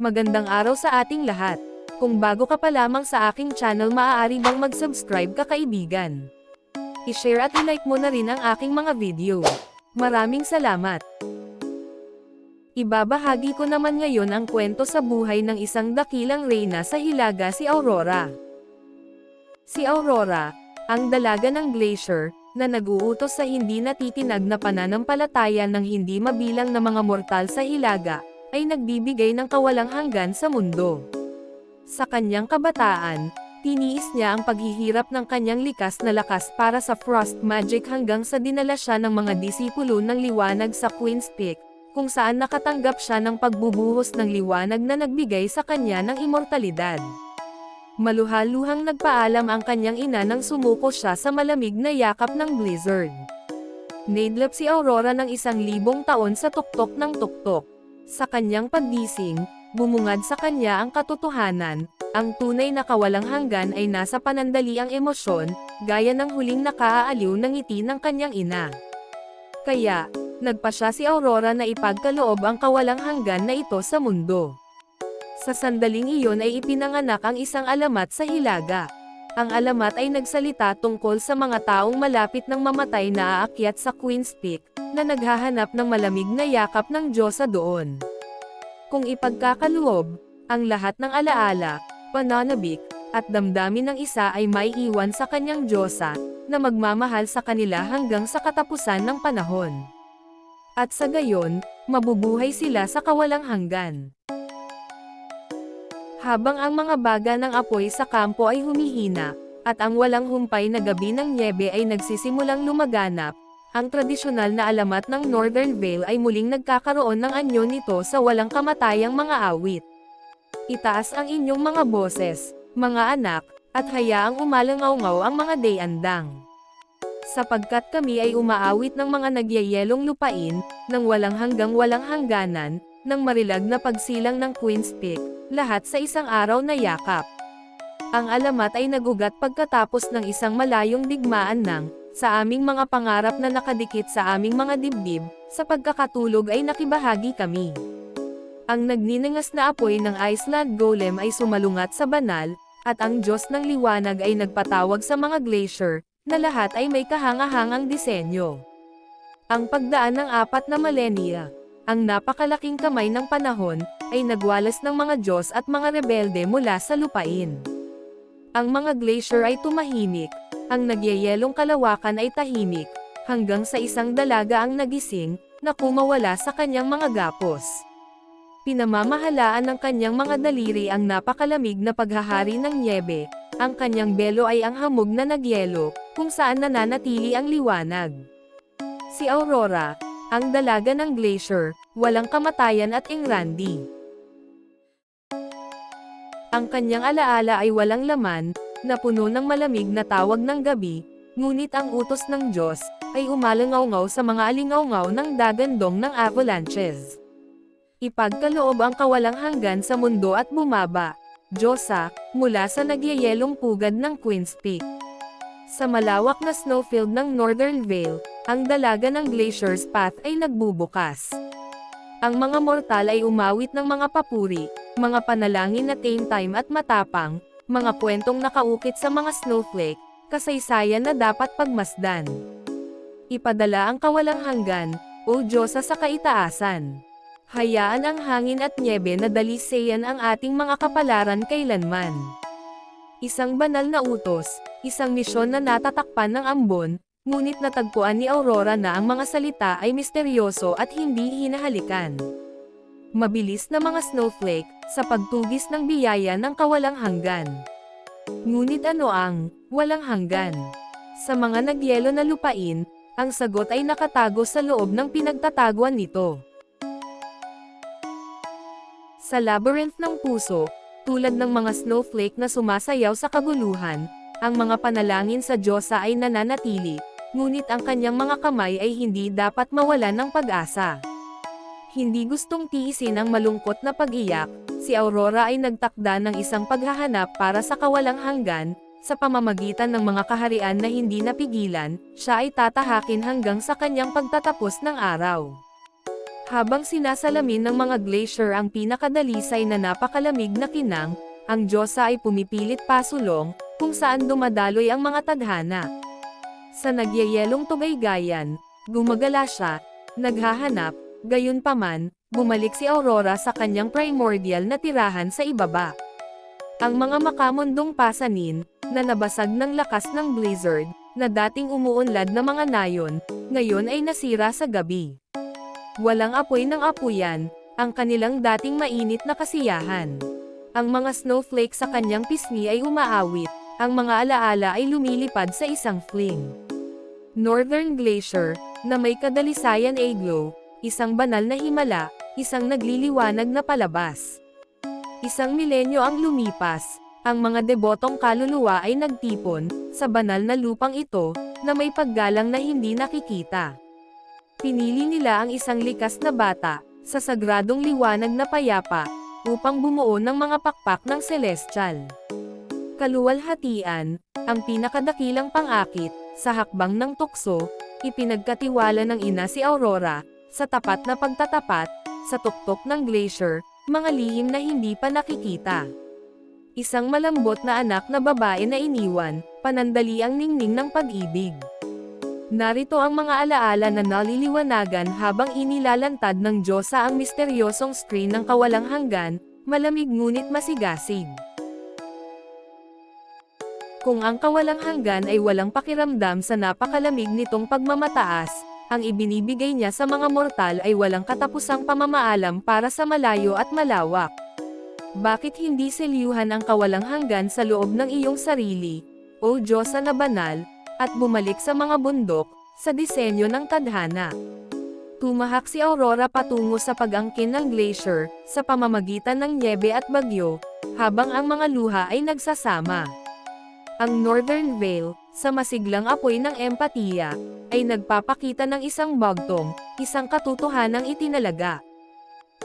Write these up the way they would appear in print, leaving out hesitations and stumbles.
Magandang araw sa ating lahat. Kung bago ka pa lamang sa aking channel, maaari bang mag-subscribe ka, kaibigan? I-share at i-like mo na rin ang aking mga video. Maraming salamat. Ibabahagi ko naman ngayon ang kwento sa buhay ng isang dakilang reyna sa Hilaga, si Aurora. Si Aurora, ang dalaga ng glacier, na nag-uutos sa hindi natitinag na pananampalataya ng hindi mabilang na mga mortal sa Hilaga, ay nagbibigay ng kawalang hanggan sa mundo. Sa kanyang kabataan, tiniis niya ang paghihirap ng kanyang likas na lakas para sa frost magic hanggang sa dinala siya ng mga disipulo ng liwanag sa Queen's Peak, kung saan nakatanggap siya ng pagbubuhos ng liwanag na nagbigay sa kanya ng immortalidad. Maluhaluhang nagpaalam ang kanyang ina nang sumuko siya sa malamig na yakap ng blizzard. Naidlap si Aurora ng 1,000 taon sa tuktok ng tuktok. Sa kanyang paggising, bumungad sa kanya ang katotohanan, ang tunay na kawalang hanggan ay nasa panandaliang emosyon, gaya ng huling nakaaaliw ng ngiti ng kanyang ina. Kaya, nagpasya si Aurora na ipagkaloob ang kawalang hanggan na ito sa mundo. Sa sandaling iyon ay ipinanganak ang isang alamat sa Hilaga. Ang alamat ay nagsalita tungkol sa mga taong malapit ng mamatay na aakyat sa Queen's Peak, na naghahanap ng malamig na yakap ng Diyosa doon. Kung ipagkakaloob, ang lahat ng alaala, pananabik, at damdamin ng isa ay may iwan sa kanyang Diyosa, na magmamahal sa kanila hanggang sa katapusan ng panahon. At sa gayon, mabubuhay sila sa kawalang hanggan. Habang ang mga baga ng apoy sa kampo ay humihina, at ang walang humpay na gabi ng nyebe ay nagsisimulang lumaganap, ang tradisyonal na alamat ng Northern Vale ay muling nagkakaroon ng anyo nito sa walang kamatayang mga awit. Itaas ang inyong mga boses, mga anak, at hayaang umalangaw-ngaw ang mga dayandang. Sapagkat kami ay umaawit ng mga nagyayelong lupain, ng walang hanggang walang hangganan, ng marilag na pagsilang ng Queen's Peak, lahat sa isang araw na yakap. Ang alamat ay nagugat pagkatapos ng isang malayong digmaan ng, sa aming mga pangarap na nakadikit sa aming mga dibdib, sa pagkakatulog ay nakibahagi kami. Ang nagniningas na apoy ng Iceland Golem ay sumalungat sa banal, at ang Diyos ng liwanag ay nagpatawag sa mga glacier, na lahat ay may kahangahangang disenyo. Ang pagdaan ng 4 na milenya, ang napakalaking kamay ng panahon, ay nagwalas ng mga Diyos at mga rebelde mula sa lupain. Ang mga glacier ay tumahimik, ang nagyayelong kalawakan ay tahimik, hanggang sa isang dalaga ang nagising, na kumawala sa kanyang mga gapos. Pinamamahalaan ng kanyang mga daliri ang napakalamig na paghahari ng nyebe, ang kanyang belo ay ang hamog na nagyelo, kung saan nananatili ang liwanag. Si Aurora, ang dalaga ng glacier, walang kamatayan at ingrandi. Ang kanyang alaala ay walang laman, na puno ng malamig na tawag ng gabi, ngunit ang utos ng Diyos, ay umalangaw-ngaw sa mga alingaw-ngaw ng dagandong ng avalanches. Ipagkaloob ang kawalang hanggan sa mundo at bumaba, Diyosa, mula sa nagyayelong pugad ng Queen's Peak. Sa malawak na snowfield ng Northern Vale, ang dalaga ng glacier's path ay nagbubukas. Ang mga mortal ay umawit ng mga papuri, mga panalangin na tame time at matapang, mga kwentong nakaukit sa mga snowflake, kasaysayan na dapat pagmasdan. Ipadala ang kawalang hanggan, O Diyosa sa kaitaasan. Hayaan ang hangin at nyebe na dalisayan ang ating mga kapalaran kailanman. Isang banal na utos, isang misyon na natatakpan ng ambon, ngunit natagpuan ni Aurora na ang mga salita ay misteryoso at hindi hinahalikan. Mabilis na mga snowflake, sa pagtugis ng biyaya ng kawalang hanggan. Ngunit ano ang walang hanggan? Sa mga nagyelo na lupain, ang sagot ay nakatago sa loob ng pinagtataguan nito. Sa labyrinth ng puso, tulad ng mga snowflake na sumasayaw sa kaguluhan, ang mga panalangin sa Diyosa ay nananatili, ngunit ang kanyang mga kamay ay hindi dapat mawalan ng pag-asa. Hindi gustong tiisin ang malungkot na pag-iyak, si Aurora ay nagtakda ng isang paghahanap para sa kawalang hanggan, sa pamamagitan ng mga kaharian na hindi napigilan, siya ay tatahakin hanggang sa kanyang pagtatapos ng araw. Habang sinasalamin ng mga glacier ang pinakadalisay na napakalamig na kinang, ang Diyosa ay pumipilit pasulong, kung saan dumadaloy ang mga tadhana. Sa nagyayelong tugaygayan, gumagala siya, naghahanap, gayunpaman, bumalik si Aurora sa kanyang primordial na tirahan sa ibaba. Ang mga makamundong pasanin, na nabasag ng lakas ng blizzard, na dating umuunlad na mga nayon, ngayon ay nasira sa gabi. Walang apoy ng apuyan, ang kanilang dating mainit na kasiyahan. Ang mga snowflake sa kanyang pisngi ay umaawit, ang mga alaala ay lumilipad sa isang fling. Northern Glacier, na may kadalisayan ay glow, isang banal na himala, isang nagliliwanag na palabas. Isang milenyo ang lumipas, ang mga debotong kaluluwa ay nagtipon, sa banal na lupang ito, na may paggalang na hindi nakikita. Pinili nila ang isang likas na bata, sa sagradong liwanag na payapa, upang bumuo ng mga pakpak ng celestial. Kaluwalhatian, ang pinakadakilang pang-akit, sa hakbang ng tukso, ipinagkatiwala ng ina si Aurora, sa tapat na pagtatapat, sa tuktok ng glacier, mga lihim na hindi pa nakikita. Isang malambot na anak na babae na iniwan, panandali ang ningning ng pag-ibig. Narito ang mga alaala na naliliwanagan habang inilalantad ng Diyosa ang misteryosong screen ng kawalang hanggan, malamig ngunit masigasig. Kung ang kawalang hanggan ay walang pakiramdam sa napakalamig nitong pagmamataas, ang ibinibigay niya sa mga mortal ay walang katapusang pamamaalam para sa malayo at malawak. Bakit hindi selyuhan ang kawalang hanggan sa loob ng iyong sarili, o Diyosa na banal, at bumalik sa mga bundok, sa disenyo ng tadhana? Tumahak si Aurora patungo sa pag-angkin ng glacier, sa pamamagitan ng nyebe at bagyo, habang ang mga luha ay nagsasama. Ang Northern Vale, sa masiglang apoy ng empatiya, ay nagpapakita ng isang bagtong, isang katotohanang itinalaga.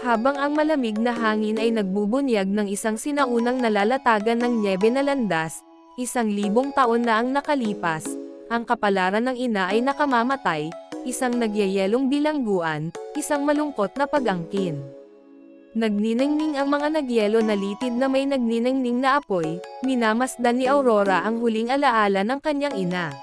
Habang ang malamig na hangin ay nagbubunyag ng isang sinaunang nalalatagan ng nyebe na landas, 1,000 taon na ang nakalipas, ang kapalaran ng ina ay nakamamatay, isang nagyayelong bilangguan, isang malungkot na pag-angkin. Nagniningning ang mga nagyelo na litid na may nagniningning na apoy, minamasdan ni Aurora ang huling alaala ng kanyang ina.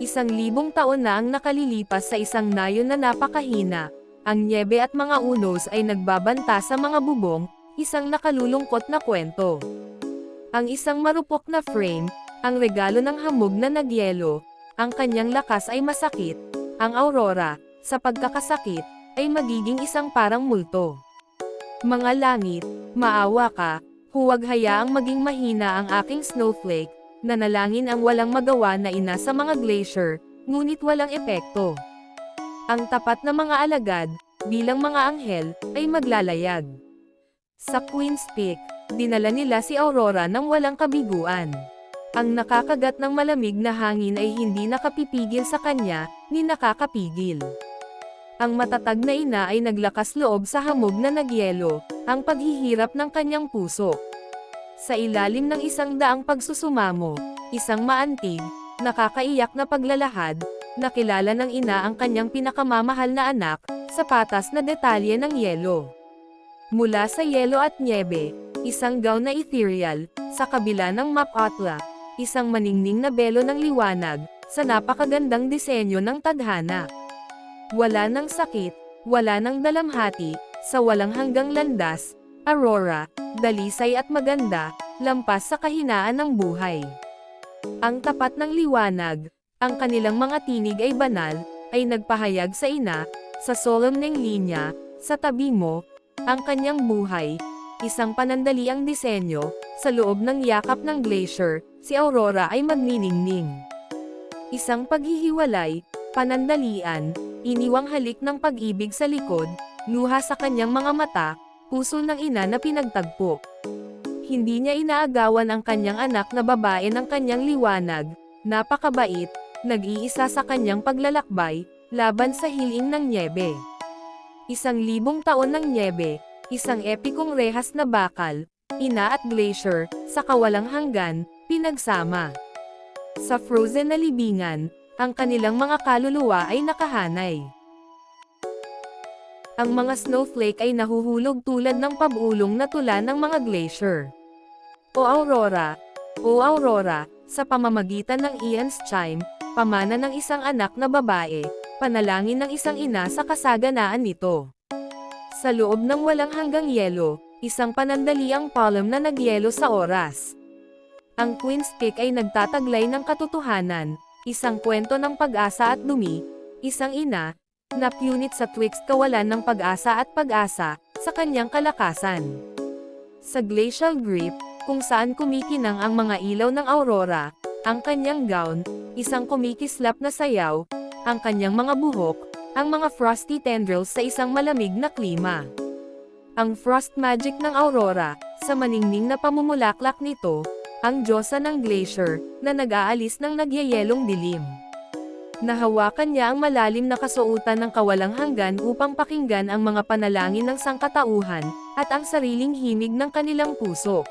1,000 taon na ang nakalilipas sa isang nayon na napakahina, ang nyebe at mga unos ay nagbabanta sa mga bubong, isang nakalulungkot na kwento. Ang isang marupok na frame, ang regalo ng hamog na nagyelo, ang kanyang lakas ay masakit, ang Aurora, sa pagkakasakit, ay magiging isang parang multo. Mga langit, maawa ka, huwag hayaang maging mahina ang aking snowflake, nanalangin ang walang magawa na ina sa mga glacier, ngunit walang epekto. Ang tapat na mga alagad, bilang mga anghel, ay maglalayag. Sa Queen's Peak, dinala nila si Aurora ng walang kabiguan. Ang nakakagat ng malamig na hangin ay hindi nakapipigil sa kanya, ni nakakapigil. Ang matatag na ina ay naglakas loob sa hamog na nagyelo, ang paghihirap ng kanyang puso. Sa ilalim ng 100 pagsusumamo, isang maantig, nakakaiyak na paglalahad, nakilala ng ina ang kanyang pinakamamahal na anak, sa patas na detalye ng yelo. Mula sa yelo at nyebe, isang gown na ethereal, sa kabila ng map-atla, isang maningning na belo ng liwanag, sa napakagandang disenyo ng tadhana. Wala ng sakit, wala ng dalamhati, sa walang hanggang landas, Aurora, dalisay at maganda, lampas sa kahinaan ng buhay. Ang tapat ng liwanag, ang kanilang mga tinig ay banal, ay nagpahayag sa ina, sa solemneng linya, sa tabi mo, ang kanyang buhay, isang panandaliang disenyo, sa loob ng yakap ng glacier, si Aurora ay magniningning. Isang paghihiwalay, panandalian, iniwang halik ng pag-ibig sa likod, luha sa kanyang mga mata, puso ng ina na pinagtagpo. Hindi niya inaagawan ang kanyang anak na babae ng kanyang liwanag, napakabait, nag-iisa sa kanyang paglalakbay, laban sa hiling ng nyebe. 1,000 taon ng nyebe, isang epikong rehas na bakal, ina at glacier, sa kawalang hanggan, pinagsama. Sa frozen na libingan, ang kanilang mga kaluluwa ay nakahanay. Ang mga snowflake ay nahuhulog tulad ng pabulong na tula ng mga glacier. O Aurora, sa pamamagitan ng Ian's chime, pamana ng isang anak na babae, panalangin ng isang ina sa kasaganaan nito. Sa loob ng walang hanggang yelo, isang panandaliang palm na nagyelo sa oras. Ang Queen's Peak ay nagtataglay ng katotohanan, isang kwento ng pag-asa at dumi, isang ina, na punit sa twixt kawalan ng pag-asa at pag-asa, sa kanyang kalakasan. Sa glacial grip, kung saan kumikinang ang mga ilaw ng aurora, ang kanyang gown, isang kumikislap na sayaw, ang kanyang mga buhok, ang mga frosty tendrils sa isang malamig na klima. Ang frost magic ng aurora, sa maningning na pamumulaklak nito, ang diyosa ng glacier, na nag-aalis ng nagyayelong dilim. Nahawakan niya ang malalim na kasuotan ng kawalang hanggan upang pakinggan ang mga panalangin ng sangkatauhan, at ang sariling himig ng kanilang puso.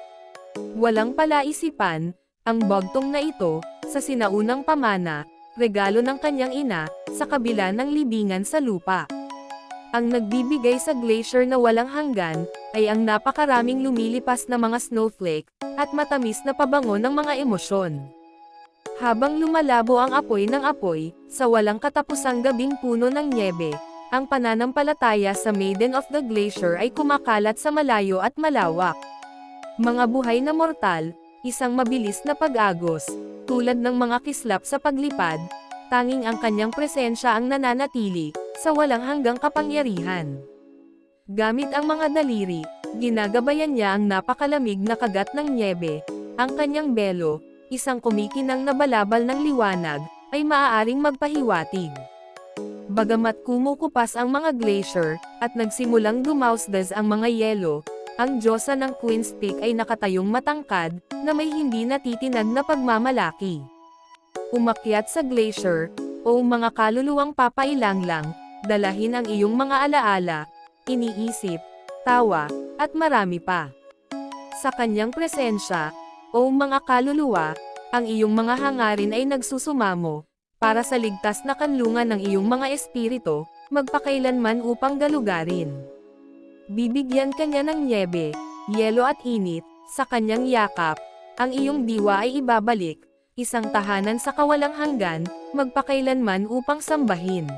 Walang palaisipan, ang bugtong na ito, sa sinaunang pamana, regalo ng kanyang ina, sa kabila ng libingan sa lupa. Ang nagbibigay sa glacier na walang hanggan, ay ang napakaraming lumilipas na mga snowflake, at matamis na pabango ng mga emosyon. Habang lumalabo ang apoy ng apoy, sa walang katapusang gabing puno ng nyebe, ang pananampalataya sa Maiden of the Glacier ay kumakalat sa malayo at malawak. Mga buhay na mortal, isang mabilis na pag-agos, tulad ng mga kislap sa paglipad, tanging ang kanyang presensya ang nananatili, sa walang hanggang kapangyarihan. Gamit ang mga daliri, ginagabayan niya ang napakalamig na kagat ng nyebe, ang kanyang belo, isang kumikinang na balabal ng liwanag, ay maaaring magpahiwatig. Bagamat kumukupas ang mga glacier, at nagsimulang dumausdas ang mga yelo, ang diyosa ng Queen's Peak ay nakatayong matangkad, na may hindi natitinag na pagmamalaki. Umakyat sa glacier, o mga kaluluwang papailanglang, dalahin ang iyong mga alaala, iniisip, tawa, at marami pa. Sa kanyang presensya, o mga kaluluwa, ang iyong mga hangarin ay nagsusumamo, para sa ligtas na kanlungan ng iyong mga espiritu, magpakailanman upang galugarin. Bibigyan ka niya ng nyebe, yelo at init, sa kanyang yakap, ang iyong diwa ay ibabalik, isang tahanan sa kawalang hanggan, magpakailanman upang sambahin.